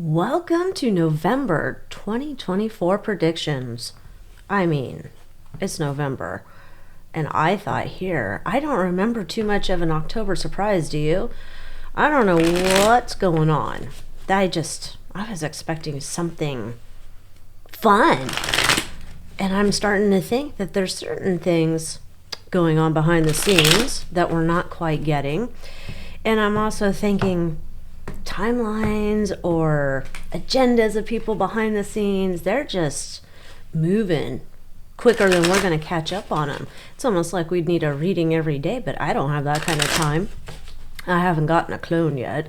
Welcome to November 2024 predictions. I mean, it's November, and I thought here, I don't remember too much of an October surprise, do you? I don't know what's going on. I was expecting something fun, and I'm starting to think that there's certain things going on behind the scenes that we're not quite getting, and I'm also thinking timelines or agendas of people behind the scenes, they're just moving quicker than we're going to catch up on them. It's almost like we'd need a reading every day, but I don't have that kind of time. I haven't gotten a clone yet,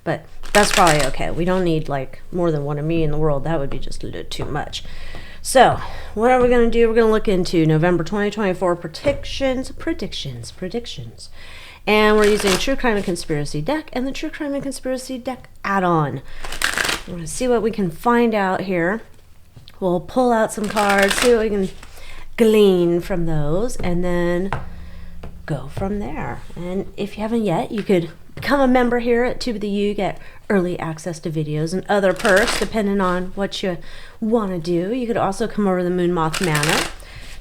but that's probably okay. We don't need like more than one of me in the world. That would be just a little too much. So what are we going to do? We're going to look into November 2024 predictions. And we're using True Crime and Conspiracy deck and the True Crime and Conspiracy deck add-on. We're going to see what we can find out here. We'll pull out some cards, see what we can glean from those, and then go from there. And if you haven't yet, you could become a member here at Tube of the U, get early access to videos and other perks depending on what you want to do. You could also come over to the Moth Manor.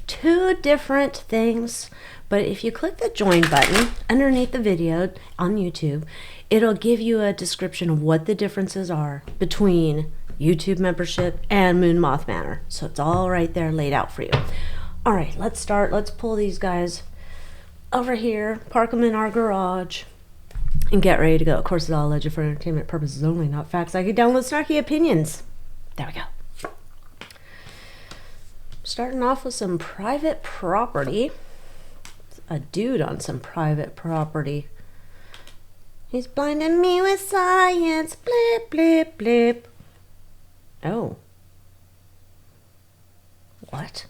Two different things. But if you click the join button underneath the video on YouTube, it'll give you a description of what the differences are between YouTube membership and Moth Manor. So it's all right there laid out for you. All right, let's start. Let's pull these guys over here, park them in our garage, and get ready to go. Of course, it's all alleged for entertainment purposes only, not facts. I could download snarky opinions. There we go. Starting off with some private property. A dude on some private property. He's blinding me with science. Blip, blip, blip. Oh. What?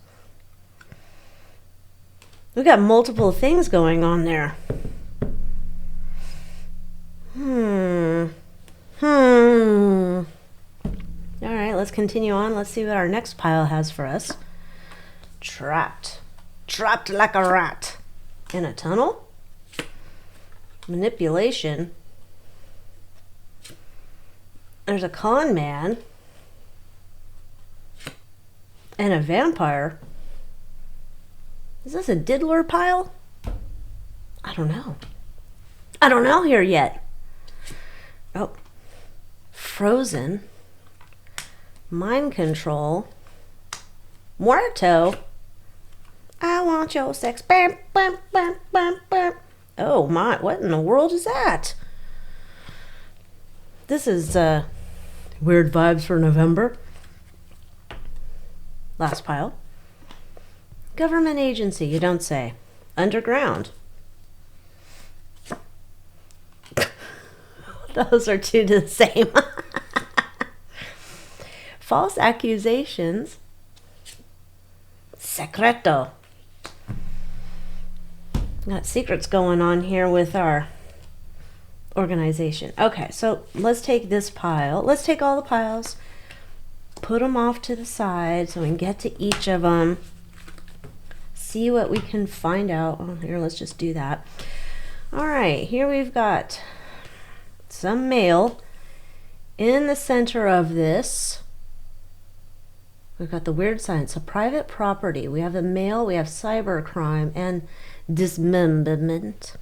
We got multiple things going on there. All right, let's continue on. Let's see what our next pile has for us. Trapped. Trapped like a rat. In a tunnel? Manipulation. There's a con man. And a vampire. Is this a diddler pile? I don't know. I don't know here yet. Oh. Frozen. Mind control. Muerto. I want your sex. Bam, bam, bam, bam, bam. Oh my, what in the world is that? This is weird vibes for November. Last pile. Government agency, you don't say. Underground. Those are two to the same. False accusations. Secreto. Got secrets going on here with our organization. Okay, so let's take this pile. Let's take all the piles, put them off to the side so we can get to each of them. See what we can find out. Oh, here, let's just do that. All right, here we've got some mail in the center of this. We've got the weird sign. It's a private property. We have the mail, we have cybercrime, and dismemberment.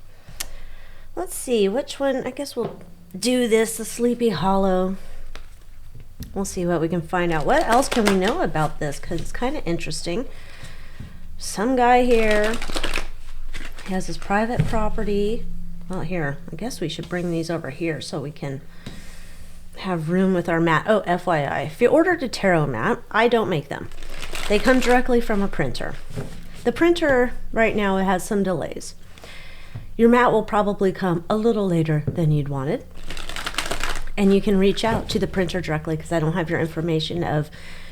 Let's see, which one? I guess we'll do this, the Sleepy Hollow. We'll see what we can find out. What else can we know about this? Because it's kind of interesting. Some guy here, he has his private property. Well, here, I guess we should bring these over here so we can have room with our mat. Oh, FYI, if you ordered a tarot mat, I don't make them. They come directly from a printer. The printer right now has some delays. Your mat will probably come a little later than you'd wanted. And you can reach out to the printer directly because I don't have your information of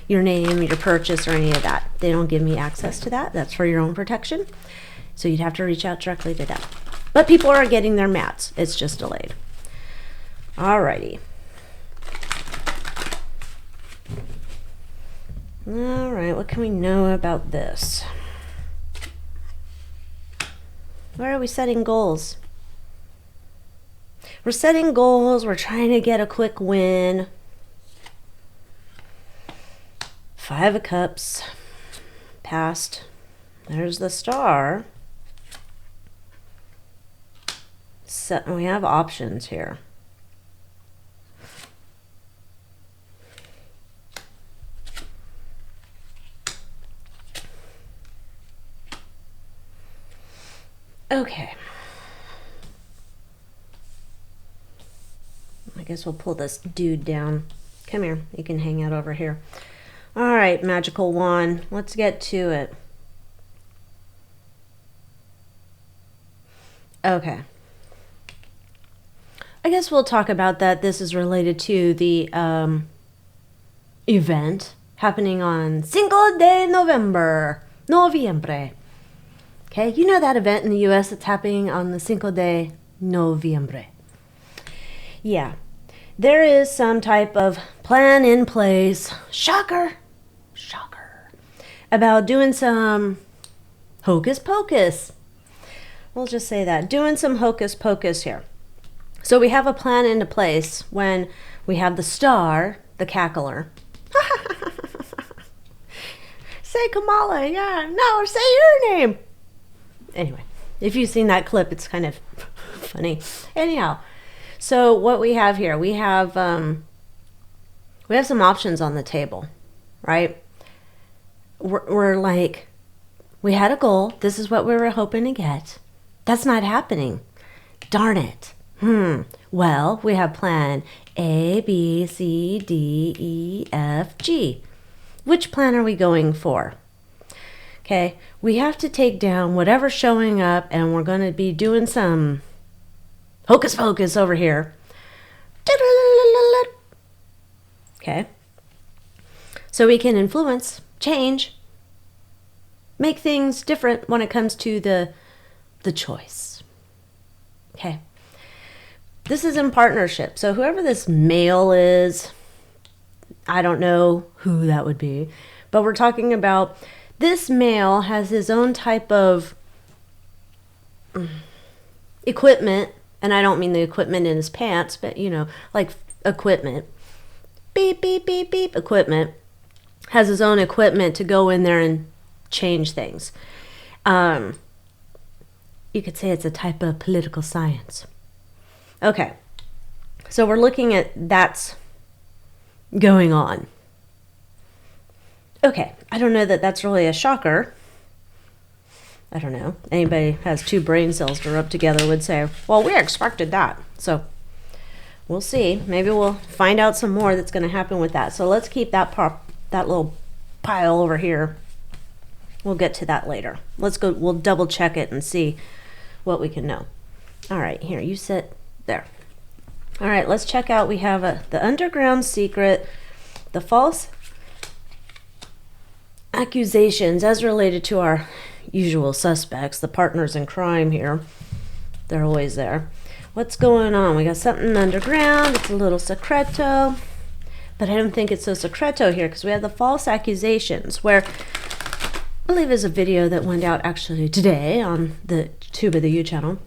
your name, your purchase, or any of that. They don't give me access to that. That's for your own protection. So you'd have to reach out directly to them. But people are getting their mats. It's just delayed. Alrighty. Alright, what can we know about this? Where are we setting goals? We're setting goals. We're trying to get a quick win. Five of Cups. Passed. There's the Star. So we have options here. Okay. I guess we'll pull this dude down. Come here. You can hang out over here. All right, magical wand. Let's get to it. Okay. I guess we'll talk about that. This is related to the event happening on Cinco de Noviembre. Okay, you know that event in the U.S. that's happening on the Cinco de Noviembre. Yeah, there is some type of plan in place. Shocker, about doing some hocus pocus. We'll just say that. Doing some hocus pocus here. So we have a plan into place when we have the Star, the cackler. Say Kamala, yeah, no, say your name. Anyway, if you've seen that clip, it's kind of funny. Anyhow, so what we have here, we have some options on the table, right? We're like, we had a goal. This is what we were hoping to get. That's not happening. Darn it. Well, we have plan A, B, C, D, E, F, G. Which plan are we going for? Okay, we have to take down whatever's showing up, and we're going to be doing some hocus pocus over here. Okay, so we can influence, change, make things different when it comes to the choice. Okay, this is in partnership. So whoever this male is, I don't know who that would be, but we're talking about this male has his own type of equipment, and I don't mean the equipment in his pants, but you know, like equipment. Beep, beep, beep, beep, equipment. Has his own equipment to go in there and change things. You could say it's a type of political science. Okay, so we're looking at that's going on. Okay, I don't know that that's really a shocker. I don't know. Anybody who has two brain cells to rub together would say, well, we expected that. So we'll see. Maybe we'll find out some more that's going to happen with that. So let's keep that little pile over here. We'll get to that later. Let's go. We'll double check it and see what we can know. All right, here, you sit there. All right, let's check out. We have the underground secret, the false accusations as related to our usual suspects, the partners in crime here. They're always there. What's going on? We got something underground. It's a little secreto, but I don't think it's so secreto here because we have the false accusations where I believe there's a video that went out actually today on the Tube of the U channel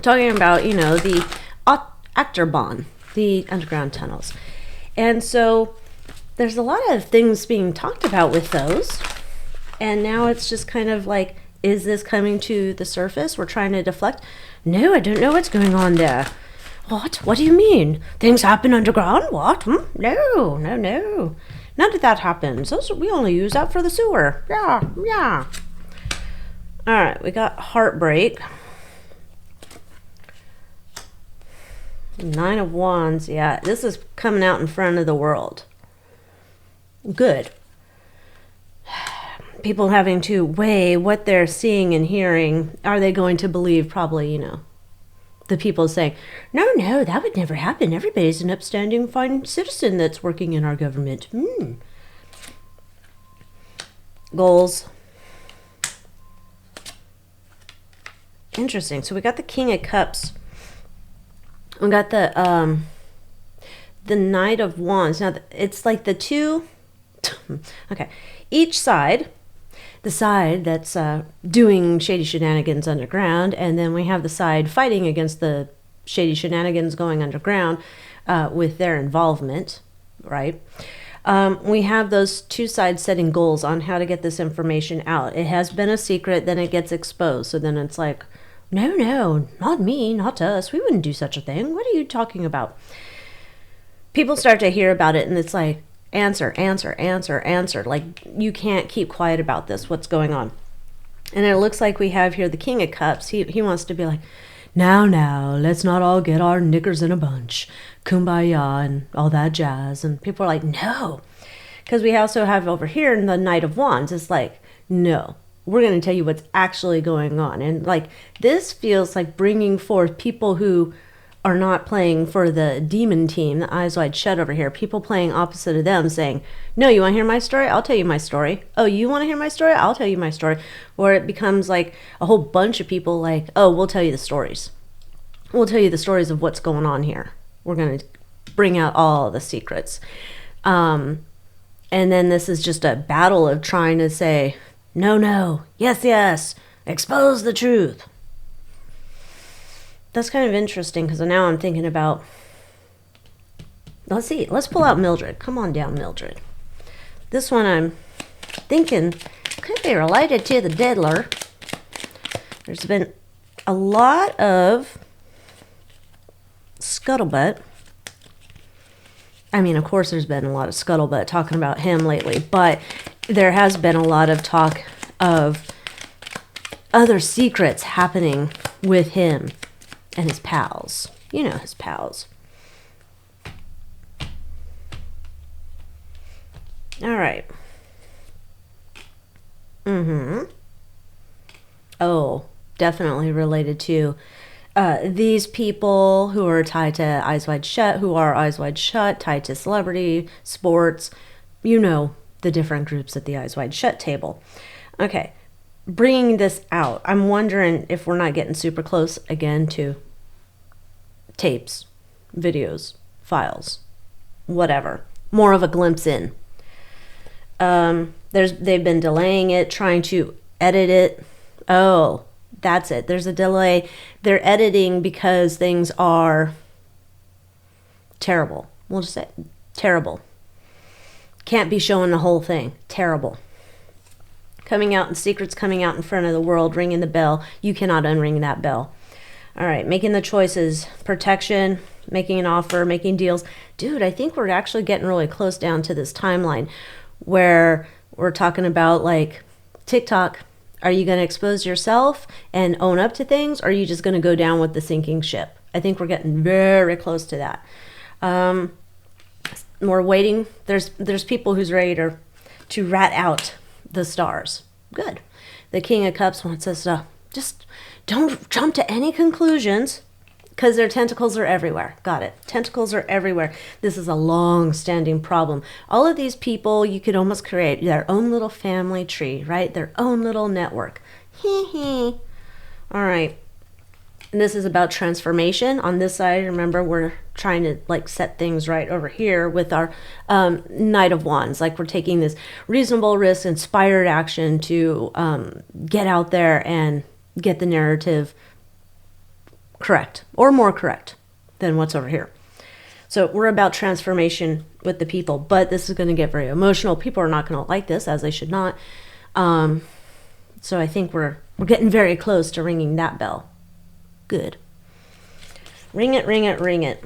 talking about, you know, the Achterbahn, the underground tunnels. And so there's a lot of things being talked about with those. And now it's just kind of like, is this coming to the surface? We're trying to deflect. No, I don't know what's going on there. What? What do you mean? Things happen underground? What? No. None of that happens. We only use that for the sewer. Yeah. All right, we got heartbreak. Nine of Wands. Yeah, this is coming out in front of the world. Good. People having to weigh what they're seeing and hearing. Are they going to believe? Probably, you know, the people saying, no, that would never happen. Everybody's an upstanding, fine citizen that's working in our government. Goals. Interesting. So we got the King of Cups. We got the Knight of Wands. Now, it's like the two... okay. Each side, the side that's doing shady shenanigans underground, and then we have the side fighting against the shady shenanigans going underground with their involvement, right? We have those two sides setting goals on how to get this information out. It has been a secret, then it gets exposed. So then it's like, no, not me, not us. We wouldn't do such a thing. What are you talking about? People start to hear about it and it's like, answer. Like, you can't keep quiet about this. What's going on? And it looks like we have here the King of Cups. He wants to be like, now, let's not all get our knickers in a bunch. Kumbaya and all that jazz. And people are like, no. Because we also have over here in the Knight of Wands, it's like, no, we're going to tell you what's actually going on. And like, this feels like bringing forth people who are not playing for the demon team, the Eyes Wide Shut over here. People playing opposite of them saying, no, you want to hear my story? I'll tell you my story. Oh, you want to hear my story? I'll tell you my story. Or it becomes like a whole bunch of people like, oh, we'll tell you the stories. We'll tell you the stories of what's going on here. We're going to bring out all the secrets. And then this is just a battle of trying to say, no, yes, expose the truth. That's kind of interesting because now I'm thinking about, let's see, let's pull out Mildred. Come on down, Mildred. This one I'm thinking could be related to the diddler. There's been a lot of scuttlebutt. I mean, of course, there's been a lot of scuttlebutt talking about him lately, but there has been a lot of talk of other secrets happening with him and his pals. You know, his pals. All right. Oh, definitely related to these people who are tied to Eyes Wide Shut, who are Eyes Wide Shut, tied to celebrity, sports. You know, the different groups at the Eyes Wide Shut table. Okay. Bringing this out, I'm wondering if we're not getting super close again to tapes, videos, files, whatever. More of a glimpse in. They've been delaying it, trying to edit it. Oh, that's it. There's a delay. They're editing because things are terrible. We'll just say terrible. Can't be showing the whole thing. Terrible. Coming out and secrets coming out in front of the world, ringing the bell. You cannot unring that bell. All right, making the choices. Protection, making an offer, making deals. Dude, I think we're actually getting really close down to this timeline where we're talking about like TikTok. Are you going to expose yourself and own up to things? Or are you just going to go down with the sinking ship? I think we're getting very close to that. We're waiting. There's people who's ready to rat out the stars. Good. The King of Cups wants us to just don't jump to any conclusions because their tentacles are everywhere. Got it. Tentacles are everywhere. This is a long-standing problem. All of these people, you could almost create their own little family tree, right? Their own little network. All right. And this is about transformation. On this side, remember, we're trying to like set things right over here with our Knight of Wands. Like we're taking this reasonable risk, inspired action to get out there and get the narrative correct or more correct than what's over here. So we're about transformation with the people, but this is going to get very emotional. People are not going to like this, as they should not. So I think we're getting very close to ringing that bell. Good. Ring it, ring it, ring it.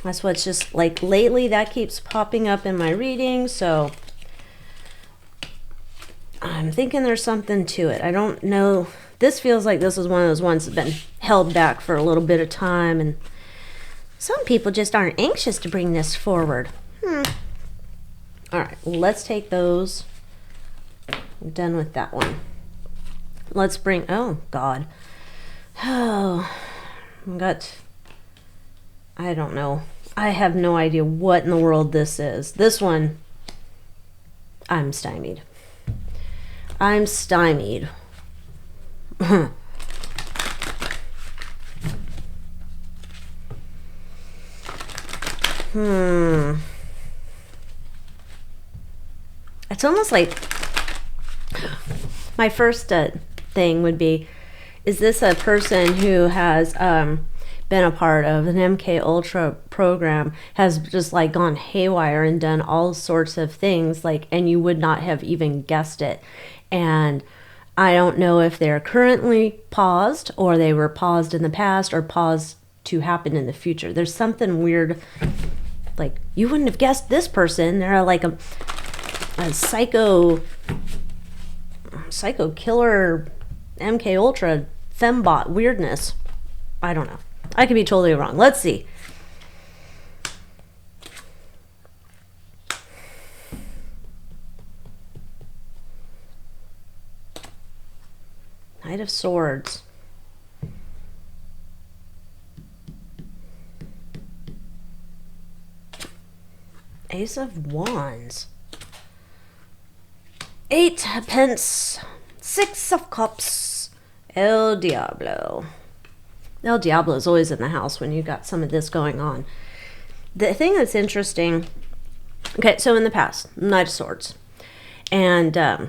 That's what's just like lately that keeps popping up in my reading. So I'm thinking there's something to it. I don't know. This feels like this is one of those ones that's been held back for a little bit of time. And some people just aren't anxious to bring this forward. All right. Let's take those. I'm done with that one. Let's bring, oh, God. Oh, I don't know. I have no idea what in the world this is. This one, I'm stymied. I'm stymied. It's almost like my first thing would be, is this a person who has been a part of, an MK Ultra program, has just like gone haywire and done all sorts of things, like, and you would not have even guessed it. And I don't know if they're currently paused, or they were paused in the past, or paused to happen in the future. There's something weird, like, you wouldn't have guessed this person. They're like a psycho killer MK Ultra fembot weirdness. I don't know. I could be totally wrong. Let's see. Knight of Swords. Ace of Wands. 8 pence. 6 of Cups. El Diablo. El Diablo is always in the house when you got some of this going on. The thing that's interesting... Okay, so in the past, Knight of Swords. And I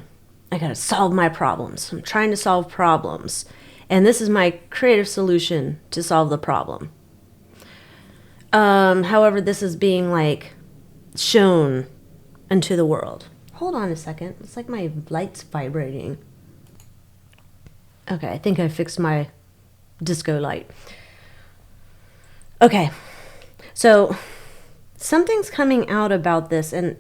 gotta solve my problems. I'm trying to solve problems. And this is my creative solution to solve the problem. However, this is being, like, shown into the world. Hold on a second. It's like my light's vibrating. Okay, I think I fixed my disco light. Okay, so something's coming out about this, and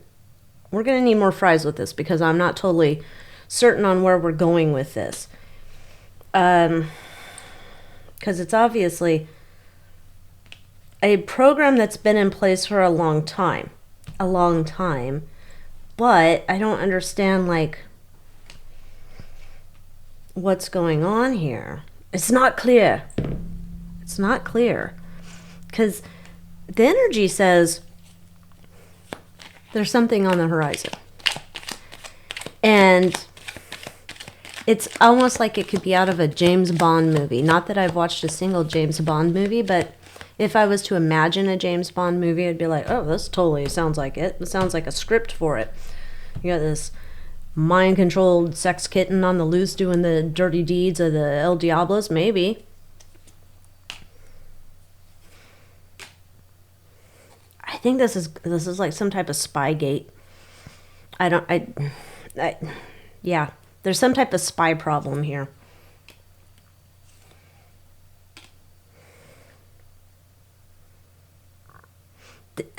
we're going to need more fries with this because I'm not totally certain on where we're going with this. Because it's obviously a program that's been in place for a long time. But I don't understand, like, what's going on here. It's not clear. It's not clear. Because the energy says there's something on the horizon. And it's almost like it could be out of a James Bond movie. Not that I've watched a single James Bond movie, but if I was to imagine a James Bond movie, I'd be like, oh, this totally sounds like it. It sounds like a script for it. You got this mind-controlled sex kitten on the loose doing the dirty deeds of the El Diablos. Maybe. I think this is like some type of spy gate. Yeah. There's some type of spy problem here.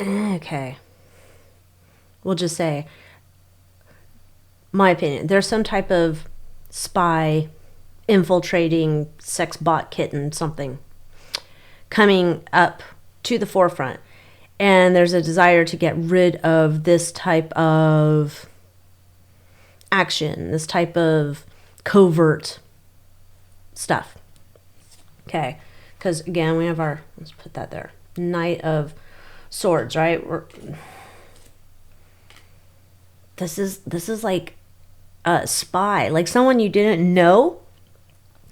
Okay. We'll just say, my opinion, there's some type of spy infiltrating sex bot kitten something coming up to the forefront. And there's a desire to get rid of this type of action, this type of covert stuff. Okay. Because, again, we have our, let's put that there, Knight of Swords, right? This is like a spy, like someone you didn't know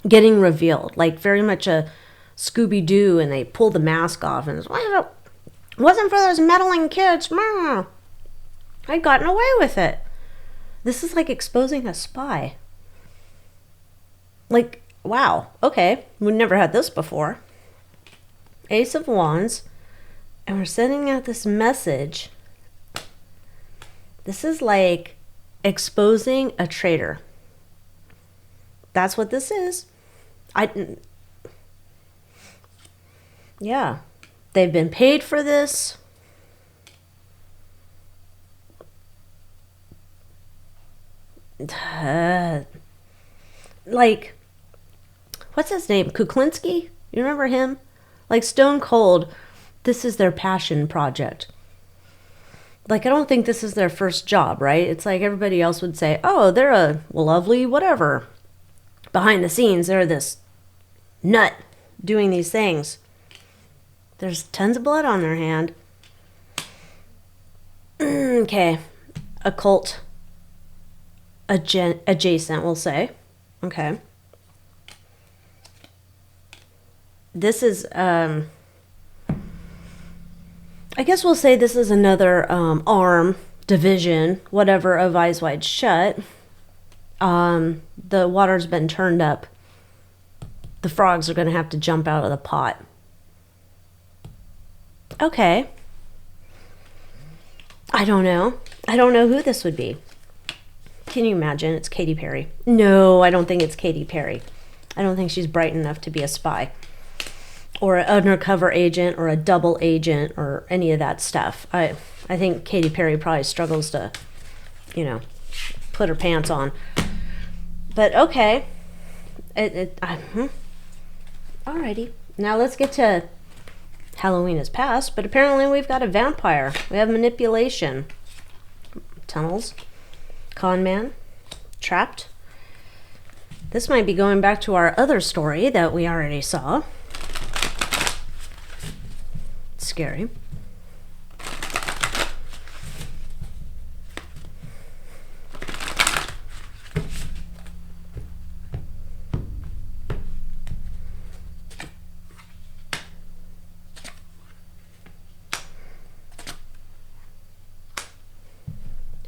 getting revealed, like very much a Scooby-Doo, and they pull the mask off, and it's, well, it wasn't for those meddling kids. I'd gotten away with it. This is like exposing a spy. Like, wow, okay, we've never had this before. Ace of Wands, and we're sending out this message. This is like exposing a traitor. That's what this is. Yeah. They've been paid for this. Like, what's his name? Kuklinski? You remember him? Like, Stone Cold, this is their passion project. Like, I don't think this is their first job, right? It's like everybody else would say, oh, they're a lovely whatever. Behind the scenes, they're this nut doing these things. There's tons of blood on their hand. Okay. Occult adjacent, we'll say. Okay. This is, I guess we'll say this is another arm, division, whatever, of Eyes Wide Shut. The water's been turned up. The frogs are going to have to jump out of the pot. Okay. I don't know. I don't know who this would be. Can you imagine? It's Katy Perry. No, I don't think it's Katy Perry. I don't think she's bright enough to be a spy or an undercover agent or a double agent or any of that stuff. I think Katy Perry probably struggles to, put her pants on. But okay. Alrighty. Now let's get to Halloween is past, but apparently we've got a vampire. We have manipulation. Tunnels. Con man. Trapped. This might be going back to our other story that we already saw. Scary.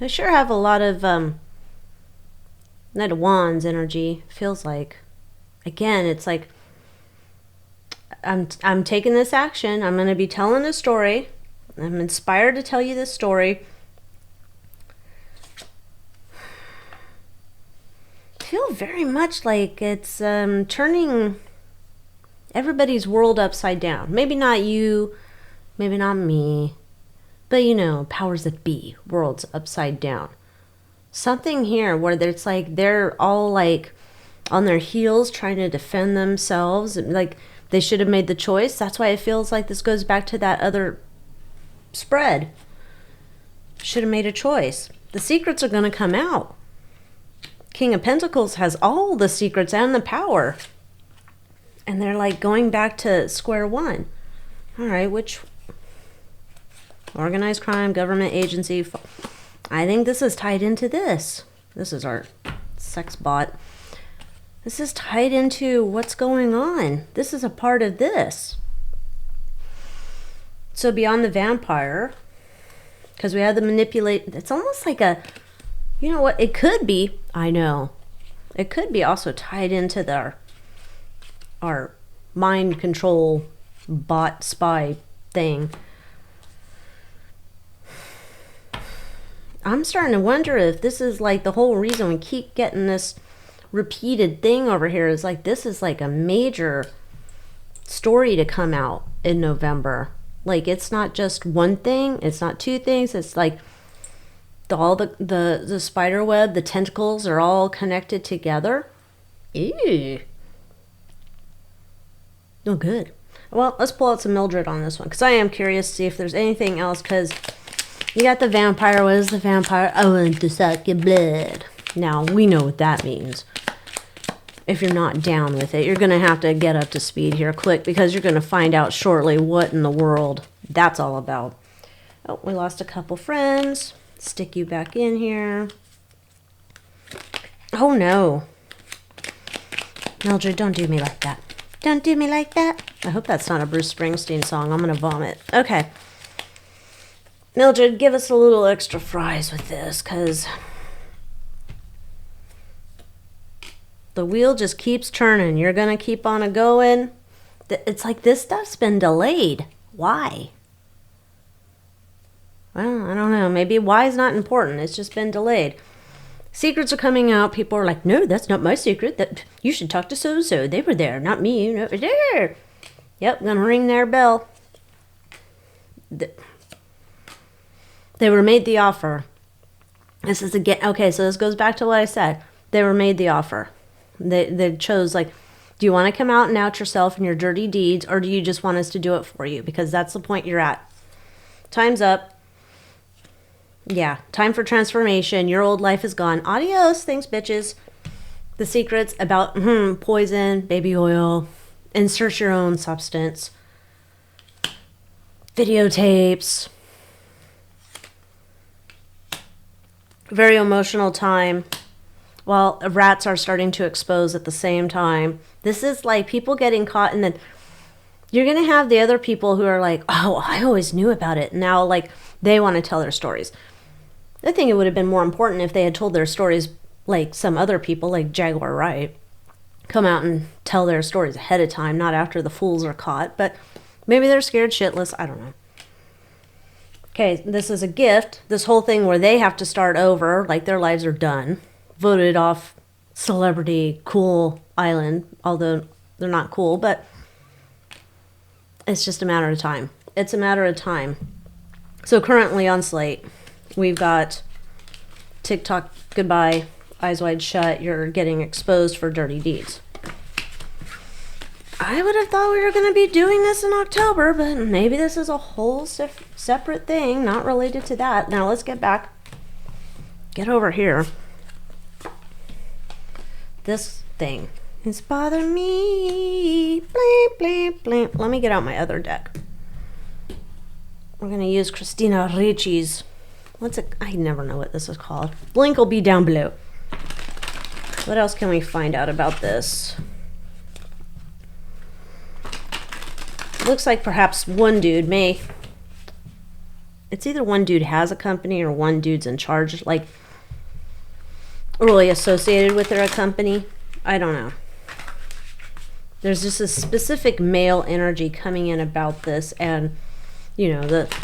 I sure have a lot of Knight of Wands energy. Feels like, again, it's like I'm taking this action. I'm going to be telling a story. I'm inspired to tell you this story. I feel very much like it's turning everybody's world upside down. Maybe not you, maybe not me, but powers that be, worlds upside down. Something here where it's like they're all like on their heels trying to defend themselves, like they should have made the choice. That's why it feels like this goes back to that other spread. Should have made a choice. The secrets are going to come out. King of Pentacles has all the secrets and the power. And they're like going back to square one. All right, which organized crime, government agency. I think this is tied into this. This is our sex bot. This is tied into what's going on. This is a part of this. So beyond the vampire, because we had the manipulate, it's almost like a, you know what, it could be, I know, it could be also tied into our mind control bot spy thing. I'm starting to wonder if this is like the whole reason we keep getting this repeated thing over here is like this is like a major story to come out in November. Like it's not just one thing, it's not two things, it's like all the spider web, the tentacles are all connected together. Ew. Oh, good. Well, let's pull out some Mildred on this one because I am curious to see if there's anything else because you got the vampire. What is the vampire? I want to suck your blood. Now, we know what that means. If you're not down with it, you're going to have to get up to speed here quick because you're going to find out shortly what in the world that's all about. Oh, we lost a couple friends. Stick you back in here. Oh, no. Mildred, don't do me like that. Don't do me like that. I hope that's not a Bruce Springsteen song. I'm going to vomit. Okay. Mildred, give us a little extra fries with this, because the wheel just keeps turning. You're going to keep on going. It's like this stuff's been delayed. Why? Well, I don't know. Maybe why is not important. It's just been delayed. Secrets are coming out. People are like, no, that's not my secret. That you should talk to so-and-so. They were there, not me. No, there. Yep, going to ring their bell. They were made the offer. This is again, okay, so this goes back to what I said. They were made the offer. They chose, like, do you want to come out and out yourself and your dirty deeds, or do you just want us to do it for you? Because that's the point you're at. Time's up. Yeah, time for transformation. Your old life is gone. Adios, thanks, bitches. The secrets about poison, baby oil, insert your own substance, videotapes. Very emotional time. While rats are starting to expose at the same time. This is like people getting caught, and then you're going to have the other people who are like, oh, I always knew about it. Now, like, they want to tell their stories. I think it would have been more important if they had told their stories like some other people, like Jaguar Wright, come out and tell their stories ahead of time, not after the fools are caught. But maybe they're scared shitless. I don't know. Okay, this is a gift. This whole thing where they have to start over, like their lives are done. Voted off celebrity cool island, although they're not cool, but it's just a matter of time. It's a matter of time. So currently on Slate, we've got TikTok goodbye, eyes wide shut, you're getting exposed for dirty deeds. I would have thought we were going to be doing this in October, but maybe this is a whole separate thing, not related to that. Now let's get back. Get over here. This thing is bothering me. Blimp, blimp, blimp. Let me get out my other deck. We're going to use Christina Ricci's. What's it? I never know what this is called. Link will be down below. What else can we find out about this? Looks like perhaps one dude may. It's either one dude has a company or one dude's in charge, like really associated with their company. I don't know. There's just a specific male energy coming in about this, and you know, the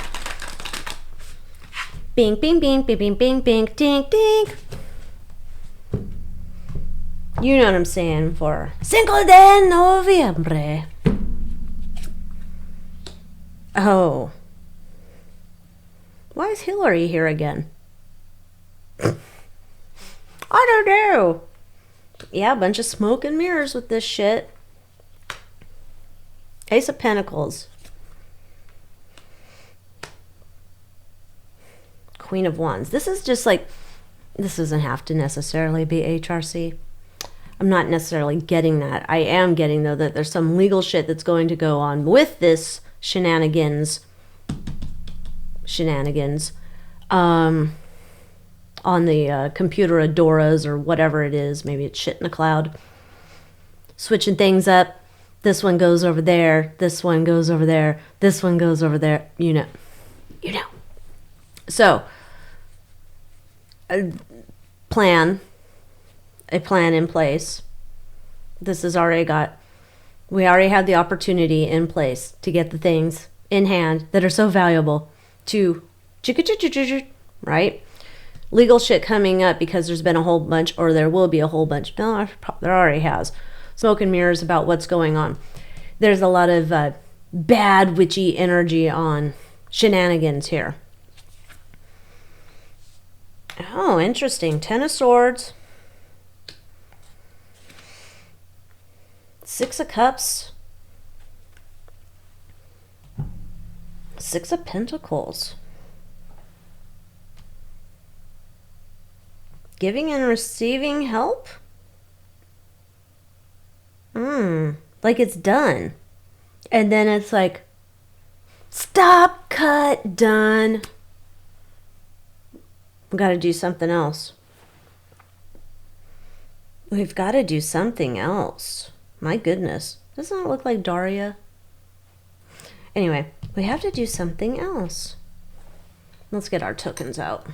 bing, bing, bing, bing, bing, bing, bing, ding, ding. You know what I'm saying for Cinco de Noviembre. Oh. Why is Hillary here again? I don't know. Yeah, a bunch of smoke and mirrors with this shit. Ace of Pentacles. Queen of Wands. This is just like, this doesn't have to necessarily be HRC. I'm not necessarily getting that. I am getting, though, that there's some legal shit that's going to go on with this shenanigans on the computer adoras or whatever it is. Maybe it's shit in the cloud. Switching things up. This one goes over there. This one goes over there. This one goes over there. You know. So, a plan in place. This has already got, we already had the opportunity in place to get the things in hand that are so valuable to, right? Legal shit coming up because there's been a whole bunch, or there will be a whole bunch. No, there already has. Smoke and mirrors about what's going on. There's a lot of bad witchy energy on shenanigans here. Oh, interesting. 10 of Swords. 6 of Cups. 6 of Pentacles. Giving and receiving help? Like it's done. And then it's like, stop, cut, done. We've got to do something else. We've got to do something else. My goodness. Doesn't it look like Daria? Anyway, we have to do something else. Let's get our tokens out.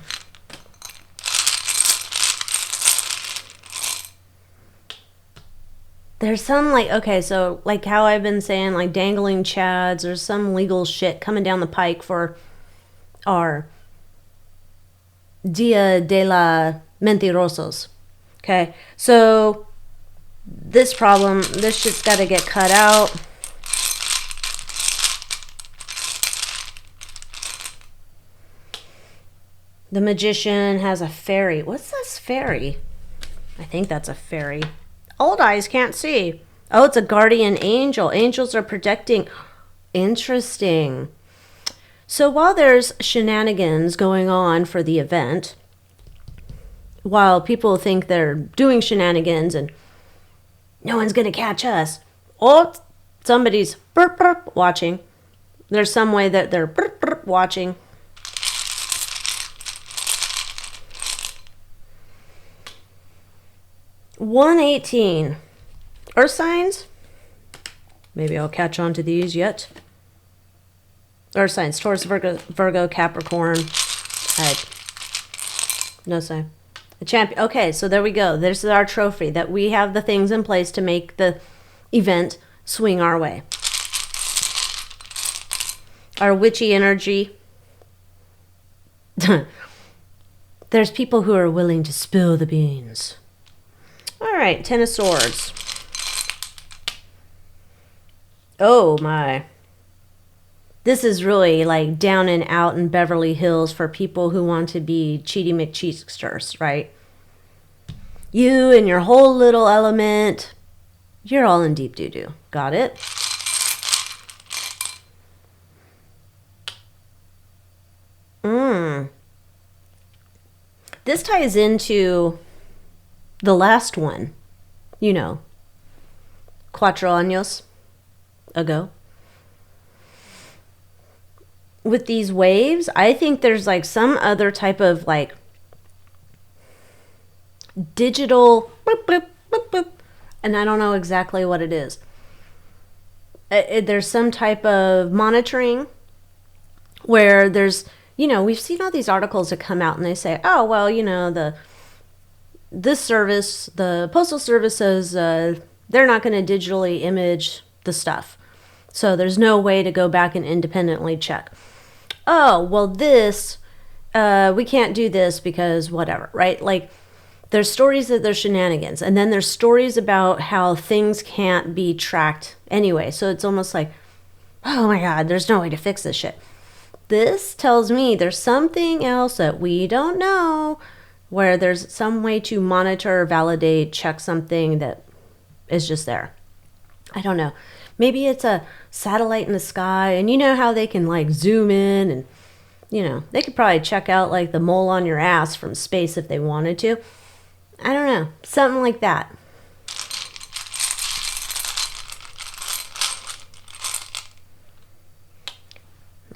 There's some like, okay, so like how I've been saying, like dangling chads, there's some legal shit coming down the pike for our Dia de la Mentirosos. Okay, so this problem, this shit's got to get cut out. The Magician has a fairy. What's this fairy? I think that's a fairy. Old eyes can't see. Oh, it's a guardian angel. Angels are protecting. Interesting. So while there's shenanigans going on for the event, while people think they're doing shenanigans and no one's going to catch us, oh, somebody's burp, burp, watching. There's some way that they're burp, burp, watching. $118. Earth signs. Maybe I'll catch on to these yet. Earth signs. Taurus, Virgo, Capricorn. No sign. The champion. Okay, so there we go. This is our trophy, that we have the things in place to make the event swing our way. Our witchy energy There's people who are willing to spill the beans. All right, Ten of Swords. Oh my. This is really like down and out in Beverly Hills for people who want to be cheaty McCheeksters, right? You and your whole little element, you're all in deep doo-doo. Got it? This ties into the last one, you know, 4 años ago. With these waves, I think there's like some other type of like digital boop, boop, boop, boop, and I don't know exactly what it is. There's some type of monitoring where there's, you know, we've seen all these articles that come out and they say, oh, well, you know, this service, the Postal Service says they're not going to digitally image the stuff. So there's no way to go back and independently check. Oh, well, this, we can't do this because whatever, right? Like, there's stories that there's shenanigans. And then there's stories about how things can't be tracked anyway. So it's almost like, oh my God, there's no way to fix this shit. This tells me there's something else that we don't know, where there's some way to monitor, validate, check something that is just there. I don't know. Maybe it's a satellite in the sky, and you know how they can like zoom in, and you know, they could probably check out like the mole on your ass from space if they wanted to. I don't know. Something like that.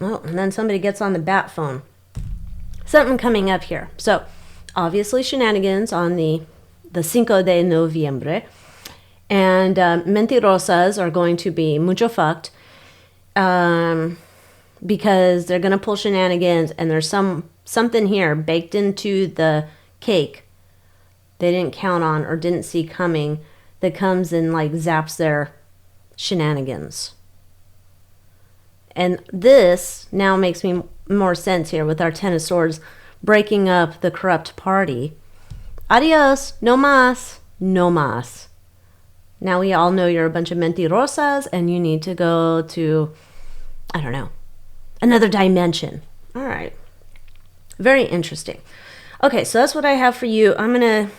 Oh, and then somebody gets on the bat phone. Something coming up here. So, obviously shenanigans on the 5 de noviembre. And mentirosas are going to be mucho fucked. Because they're going to pull shenanigans, and there's something here baked into the cake they didn't count on or didn't see coming that comes and like zaps their shenanigans. And this now makes me more sense here with our Ten of Swords breaking up the corrupt party. Adios, no más, no más. Now we all know you're a bunch of mentirosas and you need to go to, I don't know, another dimension. All right. Very interesting. Okay, so that's what I have for you. I'm going to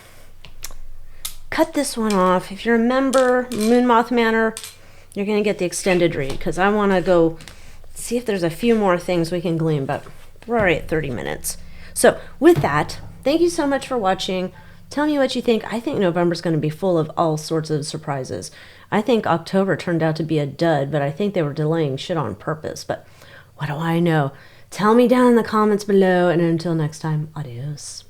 cut this one off. If you remember Moon Moth Manor, you're going to get the extended read because I want to go see if there's a few more things we can glean, but we're already at 30 minutes. So with that, thank you so much for watching. Tell me what you think. I think November's going to be full of all sorts of surprises. I think October turned out to be a dud, but I think they were delaying shit on purpose. But what do I know? Tell me down in the comments below, and until next time, adios.